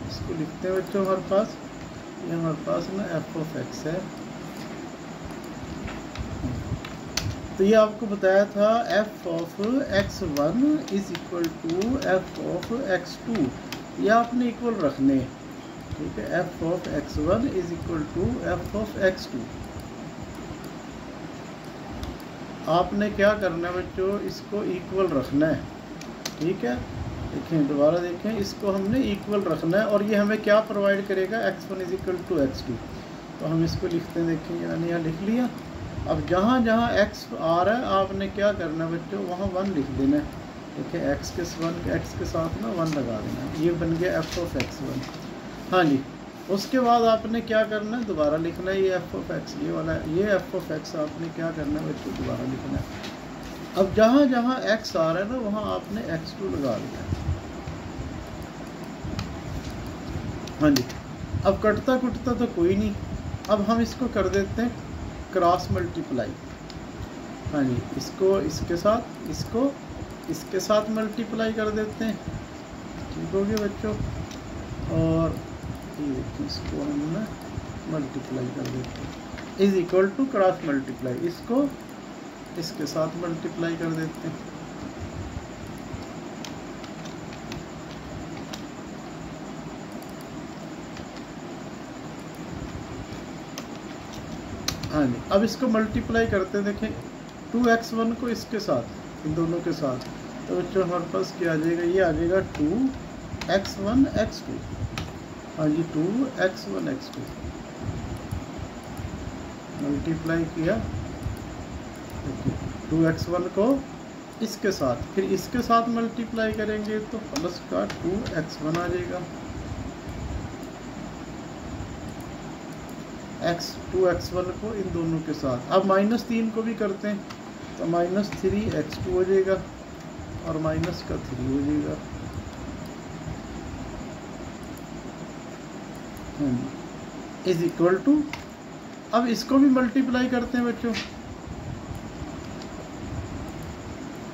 इसको लिखते हैं बच्चों हमारे पास, ये हमारे पास ना एफ ऑफ एक्स है। तो ये आपको बताया था f of x1 is equal to f of x2, ये आपने इक्वल रखने, ठीक है। F of x1 is equal to f of x2। आपने क्या करना है बच्चों? इसको इक्वल रखना है, ठीक है। देखें दोबारा देखें, इसको हमने इक्वल रखना है और ये हमें क्या प्रोवाइड करेगा? x1 is equal to x2। तो हम इसको लिखते हैं, देखें यानी यहाँ लिख लिया। अब जहाँ जहाँ x आ रहा है आपने क्या करना है बच्चों? वहाँ 1 लिख देना है। देखिए x के साथ ना 1 लगा देना है, ये बन गया एफ ऑफ x1। हाँ जी, उसके बाद आपने क्या करना है? दोबारा लिखना है ये एफ ऑफ x, ये वाला ये एफ ऑफ x आपने क्या करना है बच्चों? दोबारा लिखना है। अब जहाँ जहाँ x आ रहा है ना वहाँ आपने x2 लगा दिया। हाँ जी, अब कटता कुटता तो कोई नहीं, अब हम इसको कर देते हैं क्रॉस मल्टीप्लाई। हाँ जी, इसको इसके साथ, इसको इसके साथ मल्टीप्लाई कर देते हैं, ठीक हो गया बच्चों। और ये देखिए इसको हम मल्टीप्लाई कर देते हैं, is equal to cross multiply, इसको इसके साथ मल्टीप्लाई कर देते हैं। हाँ जी, अब इसको मल्टीप्लाई करते हैं। देखें 2x1 को इसके साथ, इन दोनों के साथ, तो बच्चों हमारे पास क्या आ जाएगा? ये आ जाएगा 2x1 x2। हाँ जी 2x1 x2 मल्टीप्लाई किया, 2x1 को इसके साथ, फिर इसके साथ मल्टीप्लाई करेंगे तो प्लस का 2x1 आ जाएगा,2x1 को इन दोनों के साथ। अब -3 को भी करते हैं तो -3x2 हो जाएगा और माइनस का 3 हो जाएगा। इज इक्वल टू, अब इसको भी मल्टीप्लाई करते हैं बच्चों।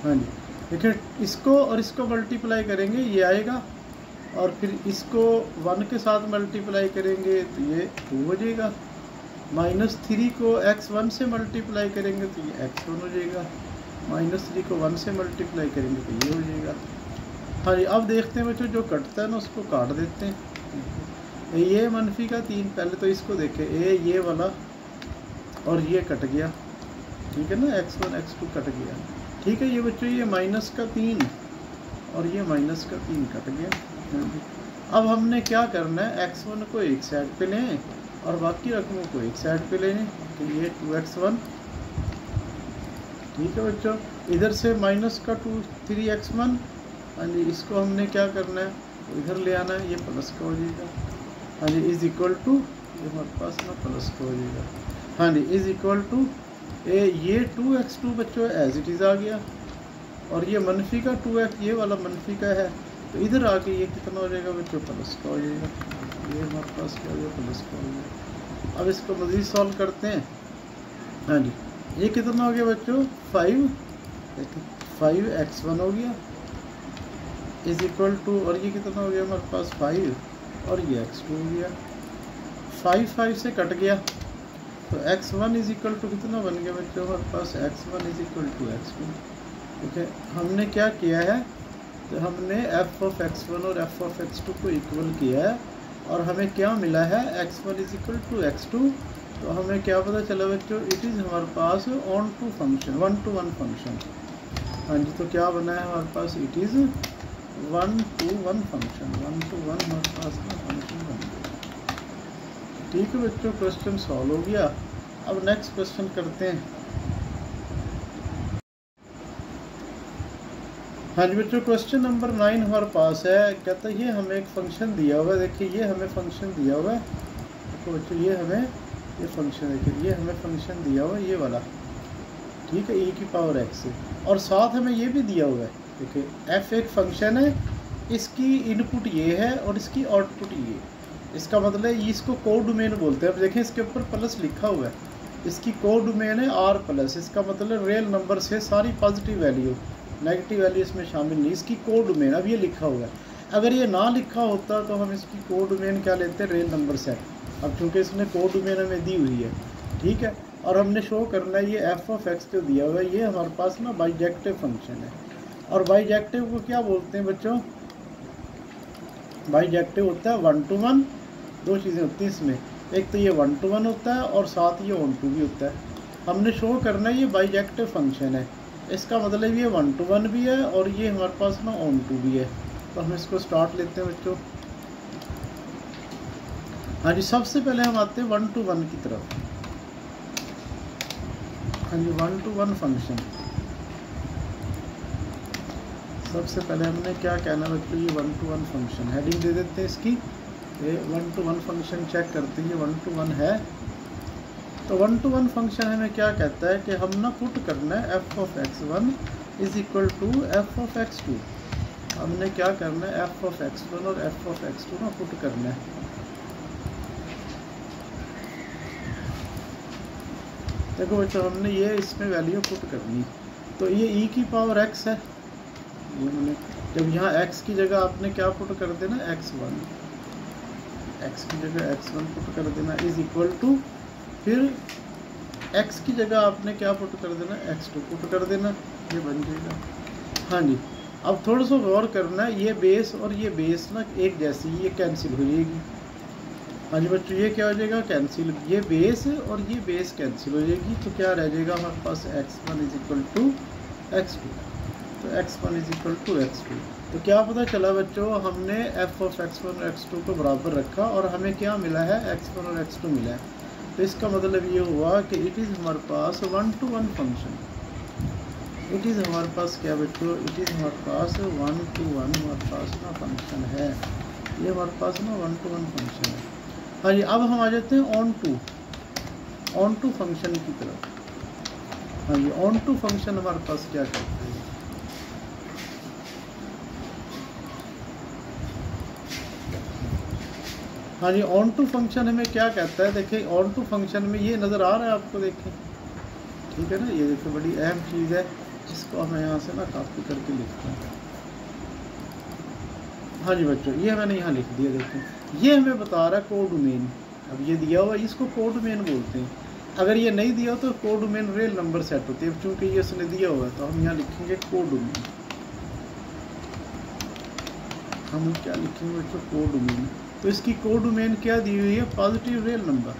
हाँ जी, देखिए इसको और इसको मल्टीप्लाई करेंगे ये आएगा, और फिर इसको 1 के साथ मल्टीप्लाई करेंगे तो ये 2 हो जाएगा। -3 को x1 से मल्टीप्लाई करेंगे तो ये x1 हो जाएगा। -3 को 1 से मल्टीप्लाई करेंगे तो ये हो जाएगा। हाँ जी, अब देखते हैं बच्चों जो कटता है ना उसको काट देते हैं। ये मनफी का 3, पहले तो इसको देखें, ये वाला और ये कट गया, ठीक है ना, x1 x2 कट गया, ठीक है। ये बच्चों ये माइनस का 3 और ये माइनस का 3 कट गया। अब हमने क्या करना है, x1 को एक साइड पे लें और बाकी रकमों को एक साइड पे लें, तो ये 2x1, ठीक है बच्चों। इधर से माइनस का 3x1, हाँ जी, इसको हमने क्या करना है, तो इधर ले आना है, ये प्लस का हो जाएगा, हाँ जी, इज इक्वल टू, ये हमारे पास ना प्लस का हो जाएगा, हाँ जी, इज इक्वल टू ये 2x2 बच्चों एज इट इज़ आ गया, और ये मनफी का 2x, ये वाला मनफी का है, तो इधर आके ये कितना हो जाएगा बच्चों, प्लस का हो जाएगा, ये हमारे पास क्या हो गया, प्लस का हो गया। अब इसको मज़ीद सॉल्व करते हैं, हाँ जी, ये कितना हो गया बच्चों, 5x1 हो गया, इज इक्वल टू, और ये कितना हो गया हमारे पास 5, और ये x2 हो गया, 5 से कट गया, तो x1 इज इक्वल टू कितना बन गया बच्चों हमारे पास, x1 is equal to x2, ठीक है। हमने क्या किया है, तो हमने f ऑफ x1 और f ऑफ x2 को इक्वल किया है, और हमें क्या मिला है, x1 is equal to x2, तो हमें क्या पता चला बच्चों, इट इज़ हमारे पास onto function, 1-to-1 function, हाँ जी, तो क्या बना है हमारे पास, it is 1-to-1 function, 1-to-1 हमारे पास में फंक्शन बन गया, ठीक है बच्चों। क्वेश्चन सॉल्व हो गया। अब नेक्स्ट क्वेश्चन करते हैं, हाँ जी बच्चों, क्वेश्चन नंबर 9 हमारे पास है, कहता है ये हमें एक फंक्शन दिया हुआ है, देखिए ये हमें फंक्शन दिया हुआ है, देखो बच्चों ये हमें ये फंक्शन, देखिए ये हमें फंक्शन दिया हुआ है, ये वाला, ठीक है, e की पावर x है, और साथ हमें ये भी दिया हुआ है, देखिए f एक फंक्शन है, इसकी इनपुट ये है और इसकी आउटपुट ये, इसका मतलब है इसको कोडोमेन बोलते हैं। अब देखें इसके ऊपर प्लस लिखा हुआ है, इसकी कोडोमेन है r+, इसका मतलब रियल नंबर से सारी पॉजिटिव वैल्यू, नेगेटिव वैल्यू इसमें शामिल नहीं, इसकी कोडोमेन, अब ये लिखा हुआ है, अगर ये ना लिखा होता तो हम इसकी कोडोमेन क्या लेते हैं, रियल नंबर सेट, अब चूँकि इसने कोडोमेन हमें दी हुई है, ठीक है, और हमने शो करना है ये f ऑफ x को दिया हुआ है, ये हमारे पास ना बाइजेक्टिव फंक्शन है, और बाइजेक्टिव को क्या बोलते हैं बच्चों, बाइजेक्टिव होता है 1-to-1, दो चीज़ें होती हैं इसमें, एक तो ये 1-to-1 होता है और साथ ये ऑन-टू भी होता है। हमने शो करना है ये बाइजेक्टिव फंक्शन है, इसका मतलब ये 1-to-1 भी है और ये हमारे पास ना ऑन-टू भी है, तो हम इसको स्टार्ट लेते हैं बच्चों। हाँ जी, सबसे पहले हम आते हैं 1-to-1 की तरफ, हाँ जी, 1-to-1 फंक्शन, सबसे पहले हमने क्या कहना बच्चों, ये 1-to-1 फंक्शन, हेडिंग दे देते हैं इसकी, ये 1-to-1 फंक्शन चेक करते हैं, ये 1-to-1 है, तो 1-to-1 फंक्शन हमें क्या कहता है कि हम ना पुट करना है f of x1 is equal to f of x2, हमने क्या करना है, f ऑफ x1 और f ऑफ x2 ना पुट करना है, देखो बच्चों हमने ये इसमें वैल्यू पुट करनी, तो ये e की पावर x है, ये हमने जब यहाँ x की जगह आपने क्या पुट कर देना, x1, x की जगह x1 पुट कर देना, इज इक्वल टू, फिर x की जगह आपने क्या पुट कर देना, x2 पुट कर देना, ये बन जाएगा। हाँ जी, अब थोड़ा सा गौर करना है, ये बेस और ये बेस ना एक जैसी, ये कैंसिल हो जाएगी, हाँ जी बच्चों, ये क्या हो जाएगा, कैंसिल, ये बेस और ये बेस कैंसिल हो जाएगी, तो क्या रह जाएगा हमारे पास, x1 is equal to x2, तो x1 is equal to x2, तो क्या पता चला बच्चों, हमने f ऑफ x1 और x2 को बराबर रखा और हमें क्या मिला है, x1 और x2 मिला है, तो इसका मतलब ये हुआ कि इट इज़ हमारे पास 1-to-1 फंक्शन, इट इज़ हमारे पास क्या बच्चों, इट इज़ हमारे पास 1-to-1 हमारे पास ना फंक्शन है, ये हमारे पास ना 1-to-1 फंक्शन है। हाँ जी, अब हम आ जाते हैं ऑन टू फंक्शन की तरफ, हाँ जी, ऑन टू फंक्शन हमारे पास क्या करता है, हाँ जी, ऑन टू फंक्शन हमें क्या कहता है, देखिए ऑन टू फंक्शन में ये नज़र आ रहा है आपको, देखें, ठीक है ना, ये देखिए बड़ी अहम चीज़ है, जिसको हमें यहाँ से ना कॉपी करके लिखते हैं, हाँ जी बच्चों, ये मैंने यहाँ लिख दिया, देखें ये हमें बता रहा है कोडोमेन, अब ये दिया हुआ है इसको कोडोमेन बोलते हैं, अगर ये नहीं दिया तो कोडोमेन रियल नंबर सेट होती है, चूँकि ये उसने दिया हुआ है तो हम यहाँ लिखेंगे कोडोमेन, हम क्या लिखेंगे बच्चों, कोडोमेन, तो इसकी कोडोमेन क्या दी हुई है, पॉजिटिव रियल नंबर।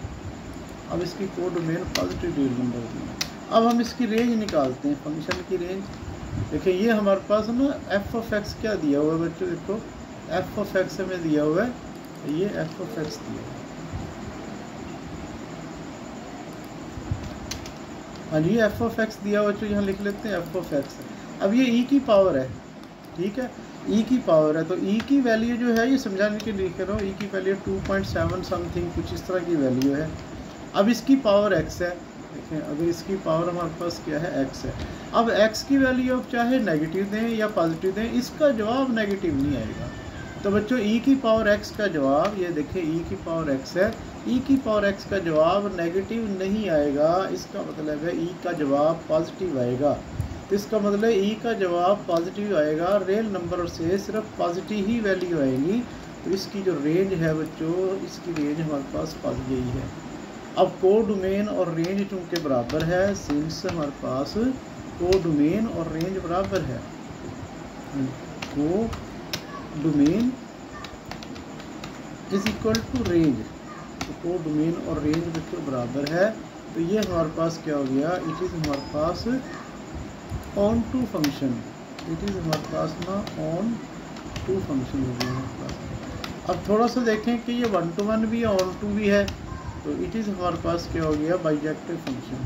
अब इसकी कोडोमेन पॉजिटिव रियल नंबर दी है। अब हम इसकी रेंज निकालते हैं, फंक्शन की रेंज। देखिए ये हमारे पास ना एफ ऑफ एक्स क्या दिया हुआ है बच्चों, देखो एफ ऑफ एक्स हमें दिया हुआ है, ये एफ ऑफ एक्स दिया हुआ है। हाँ जी, एफ ऑफ एक्स दिया हुआ बच्चों, यहाँ लिख लेते हैं एफ ऑफ एक्स। अब ये ई की पावर है, ठीक है, ई की पावर है, तो ई की वैल्यू जो है ये समझाने के लिए लिख रहा हूँ, ई की वैल्यू 2.7 समथिंग कुछ इस तरह की वैल्यू है। अब इसकी पावर एक्स है, देखें अगर इसकी पावर हमारे पास क्या है, एक्स है। अब एक्स की वैल्यू अब चाहे नेगेटिव दें या पॉजिटिव दें, इसका जवाब नेगेटिव नहीं आएगा। तो बच्चों ई की पावर एक्स का जवाब, ये देखें ई की पावर एक्स है, ई की पावर एक्स का जवाब नेगेटिव नहीं आएगा, इसका मतलब है ई का जवाब पॉजिटिव आएगा। तो इसका मतलब है ई का जवाब पॉजिटिव आएगा, रियल नंबर से सिर्फ पॉजिटिव ही वैल्यू आएगी। तो इसकी जो रेंज है बच्चों, इसकी रेंज हमारे पास यही है। अब कोडोमेन और रेंज चूँकि बराबर है, सिंस हमारे पास कोडोमेन और रेंज बराबर है, codomain is equal to range, तो कोडोमेन और रेंज बच्चों बराबर है। तो ये हमारे पास क्या हो गया, इट इज़ हमारे पास onto function, it is हमारे पास ना ऑन टू फंक्शन हो गया हमारे पास। अब थोड़ा सा देखें कि ये 1 to 1 भी है, ऑन टू भी है, तो इट इज़ हमारे पास क्या हो गया, बाइजेक्टिव फंक्शन।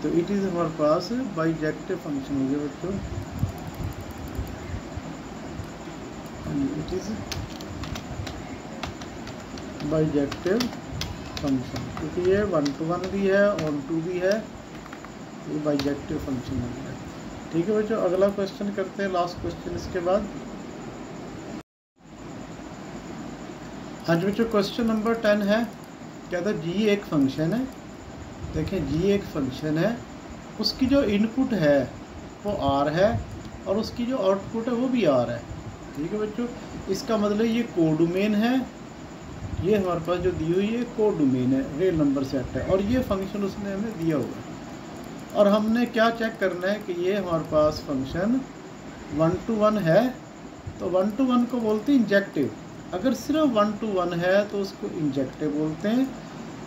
तो इट इज़ हमारे पास बाइजेक्टिव फंक्शन हो गया बच्चों, इट इज़ बाइजेक्टिव फंक्शन, क्योंकि ये 1 to 1 भी है, ऑन टू भी है, ये बाइजेक्टिव फंक्शन हो गया। ठीक है बच्चों, अगला क्वेश्चन करते हैं, लास्ट क्वेश्चन इसके बाद। आज बच्चों क्वेश्चन नंबर 10 है, क्या था, जी एक फंक्शन है, देखें जी एक फंक्शन है, उसकी जो इनपुट है वो आर है और उसकी जो आउटपुट है वो भी आर है। ठीक है बच्चों, इसका मतलब ये कोडोमेन है, ये हमारे पास जो दी हुई है कोडोमेन है, रियल नंबर सेट है, और ये फंक्शन उसने हमें दिया हुआ है। और हमने क्या चेक करना है कि ये हमारे पास फंक्शन 1 to 1 है, तो 1 to 1 को बोलते हैं इंजेक्टिव। अगर सिर्फ 1 to 1 है तो उसको इंजेक्टिव बोलते हैं,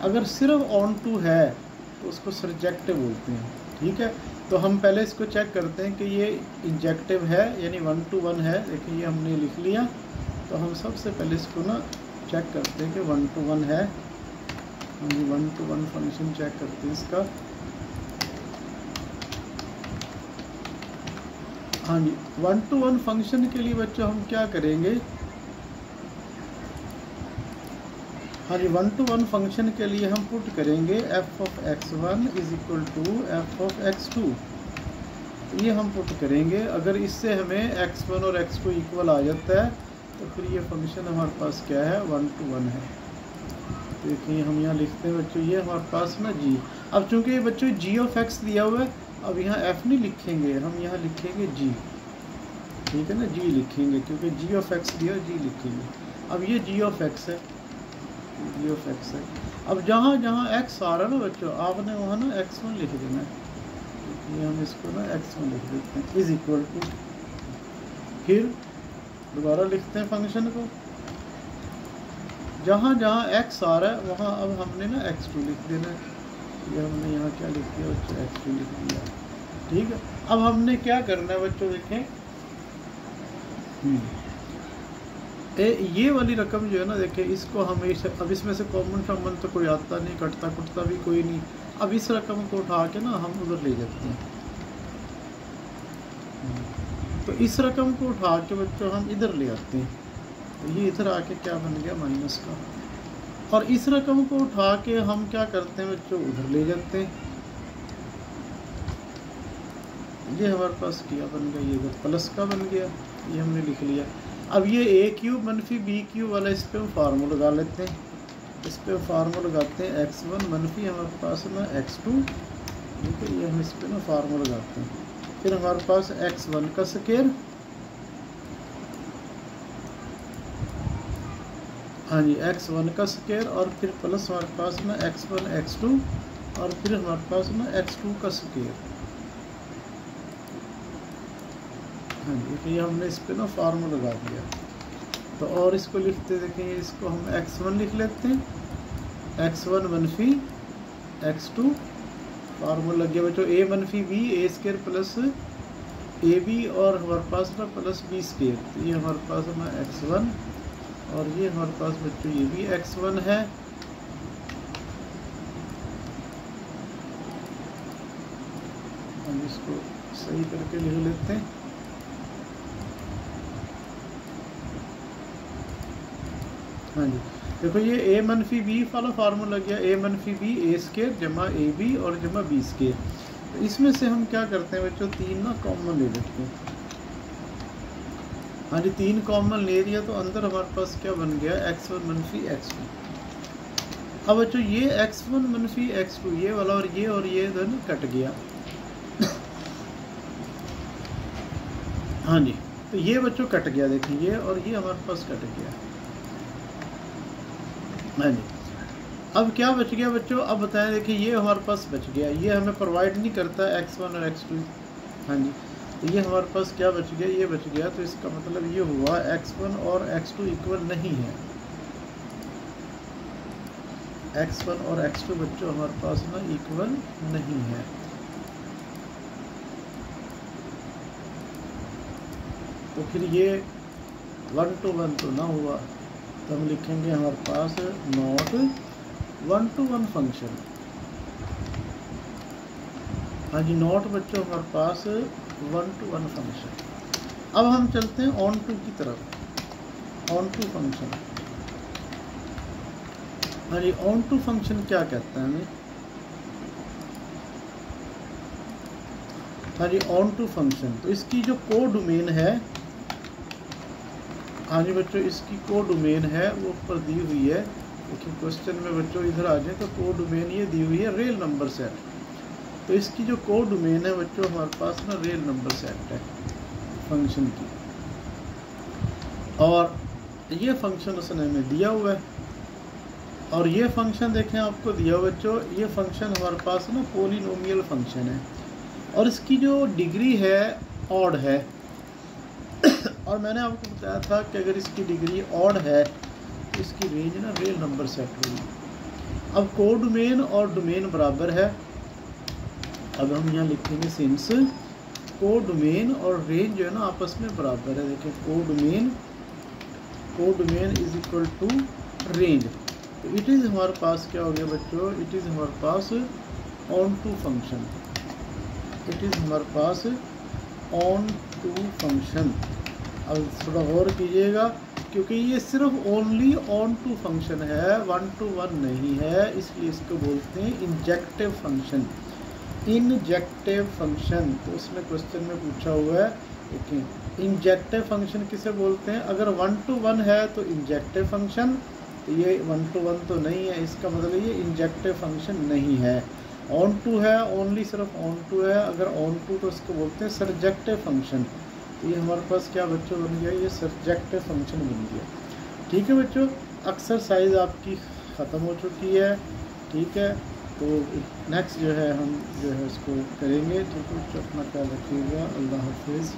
अगर सिर्फ ऑन टू है तो उसको सरजेक्टिव बोलते हैं। ठीक है, तो हम पहले इसको चेक करते हैं कि ये इंजेक्टिव है, यानी 1 to 1 है। देखिए ये हमने लिख लिया, तो हम सबसे पहले इसको ना चेक करते हैं कि 1 to 1 है। हम 1 to 1 फंक्शन चेक करते हैं इसका। हाँ जी, 1 to 1 फंक्शन के लिए बच्चों हम क्या करेंगे, हाँ जी 1 to 1 फंक्शन के लिए हम पुट करेंगे f of x1 is equal to f of x2। ये हम पुट करेंगे, अगर इससे हमें x1 और x2 इक्वल आ जाता है तो फिर ये फंक्शन हमारे पास क्या है, 1 to 1 है। देखिए हम यहाँ लिखते हैं बच्चों, ये हमारे पास ना जी। अब चूंकि ये बच्चों जी ऑफ एक्स दिया हुआ है, अब यहाँ एफ नहीं लिखेंगे, हम यहाँ लिखेंगे जी। ठीक है ना, जी लिखेंगे, क्योंकि जी ऑफ एक्स दिया, जी लिखेंगे। अब ये जी ऑफ एक्स है, जी ऑफ एक्स है। अब जहाँ जहाँ एक्स आ रहा है ना बच्चों, आपने वहाँ ना x1 लिख देना है। ये हम इसको ना x1 लिख देते हैं, इज इक्वल टू, फिर दोबारा लिखते हैं फंक्शन को, जहाँ जहाँ x आ रहा है वहाँ अब हमने ना x2 लिख देना है। ये हमने यहाँ क्या लिख दिया बच्चों, x2 लिख दिया। ठीक है, अब हमने क्या करना है बच्चों, देखें ये वाली रकम जो है ना, देखें इसको हम अब इसमें से कॉमन शॉमन तो कोई आता नहीं, कटता कुटता भी कोई नहीं। अब इस रकम को उठा के ना हम उधर ले जाते हैं, तो इस रकम को उठा के बच्चों हम इधर ले आते हैं, तो ये इधर आके क्या बन गया, माइनस का। और इस रकम को उठा के हम क्या करते हैं बच्चों, उधर ले जाते हैं। ये हमारे पास क्या बन गया, ये इधर प्लस का बन गया, ये हमने लिख लिया। अब ये ए क्यूब मनफी बी क्यूब वाला, इस पर हम फार्मूला लगा लेते हैं। इस पर फार्मूला लगाते हैं, x1 मनफी हमारे पास ना x2, ठीक है, ये हम इस पर ना फार्मूला लगाते हैं। फिर हमारे पास x1 का स्क्वायर, हाँ जी x1 का स्क्वायर, और फिर प्लस हमारे पास ना x1 x2, और फिर हमारे पास ना x2 का स्क्वायर। हाँ जी, तो ये हमने इस पर ना फार्मूला लगा दिया। तो और इसको लिखते देखेंगे, इसको हम x1 लिख लेते हैं, x1 मनफी x2, फार्मूला लग गया बच्चों a मनफी b a square plus a b, और हमारे पास ना प्लस बी स्क्वायर, तो ये हमारे पास है ना x1, और ये हमारे पास बच्चों ये भी x1 है। हम इसको सही करके लिख लेते हैं। हाँ जी, देखो ये a मनफी बी वाला फार्मूला लग गया, a मनफी बी ए स्क्वायर जमा ए बी और जमा बी स्क्वायर। तो इसमें से हम क्या करते हैं बच्चों, 3 ना कॉमन ले लेते हैं। हाँ जी, 3 कॉमन ले लिया तो अंदर हमारे पास क्या बन गया, x1 मनफी x2। अब बच्चों ये x1 मनफी x2 ये वाला और ये दोनों कट गया। हाँ जी, तो ये बच्चों कट गया, देखिए ये और ये हमारे पास कट गया। हाँ जी, अब क्या बच गया बच्चों, अब बताएं, देखिए ये हमारे पास बच गया, ये हमें प्रोवाइड नहीं करता x1 और x2। हाँ जी, तो ये हमारे पास क्या बच गया, ये बच गया, तो इसका मतलब ये हुआ x1 और x2 इक्वल नहीं है। x1 और x2 बच्चों हमारे पास ना इक्वल नहीं है। तो फिर ये 1 to 1 तो ना हुआ, तो हम लिखेंगे हमारे पास नॉट 1 to 1 फंक्शन। हाँ जी, नॉट बच्चों हमारे पास 1 to 1 फंक्शन। अब हम चलते हैं ऑन टू की तरफ, ऑन टू फंक्शन। हाँ जी, ऑन टू फंक्शन क्या कहता है हमें। हाँ जी, ऑन टू फंक्शन, तो इसकी जो को डोमेन है, हाँ जी बच्चों, इसकी को डोमेन है वो ऊपर दी हुई है। देखिए क्वेश्चन में बच्चों इधर आ जाए तो को डोमेन ये दी हुई है रियल नंबर सेट। तो इसकी जो को डोमेन है बच्चों हमारे पास ना रियल नंबर सेट है फंक्शन की, और ये फंक्शन उसने हमें दिया हुआ है। और ये फंक्शन देखें आपको दिया हुआ बच्चों, ये फंक्शन हमारे पास ना पॉलिनोमियल फंक्शन है, और इसकी जो डिग्री है ऑड है। और मैंने आपको बताया था कि अगर इसकी डिग्री ऑड है तो इसकी रेंज ना रियल नंबर सेट होगी। अब को डोमेन और डोमेन बराबर है, अब हम यहाँ लिखेंगे सिंस को डोमेन और रेंज जो है ना आपस में बराबर है। देखिए codomain is equal to range, तो इट इज़ हमारे पास क्या हो गया बच्चों, इट इज़ हमारे पास onto function, it is हमारे पास ऑन टू फंक्शन। अब थोड़ा गौर कीजिएगा, क्योंकि ये सिर्फ ओनली ऑन टू फंक्शन है, 1 to 1 नहीं है, इसलिए इसको बोलते हैं इंजेक्टिव फंक्शन, इंजेक्टिव फंक्शन। तो उसने क्वेश्चन में पूछा हुआ है, देखिए इंजेक्टिव फंक्शन किसे बोलते हैं। अगर 1 to 1 है तो इंजेक्टिव फंक्शन, तो ये 1 to 1 तो नहीं है, इसका मतलब ये इंजेक्टिव फंक्शन नहीं है। ऑन टू है, ओनली सिर्फ ऑन टू है, अगर ऑन टू तो इसको बोलते हैं सर्जेक्टिव फंक्शन। ये हमारे पास क्या बच्चों बन गया, ये सर्जेक्टिव फंक्शन बन गया। ठीक है बच्चों, एक्सरसाइज आपकी ख़त्म हो चुकी है। ठीक है, तो नेक्स्ट जो है हम जो है इसको करेंगे। ठीक है बच्चों, अपना ख्याल रखिएगा। अल्लाह हाफिज़।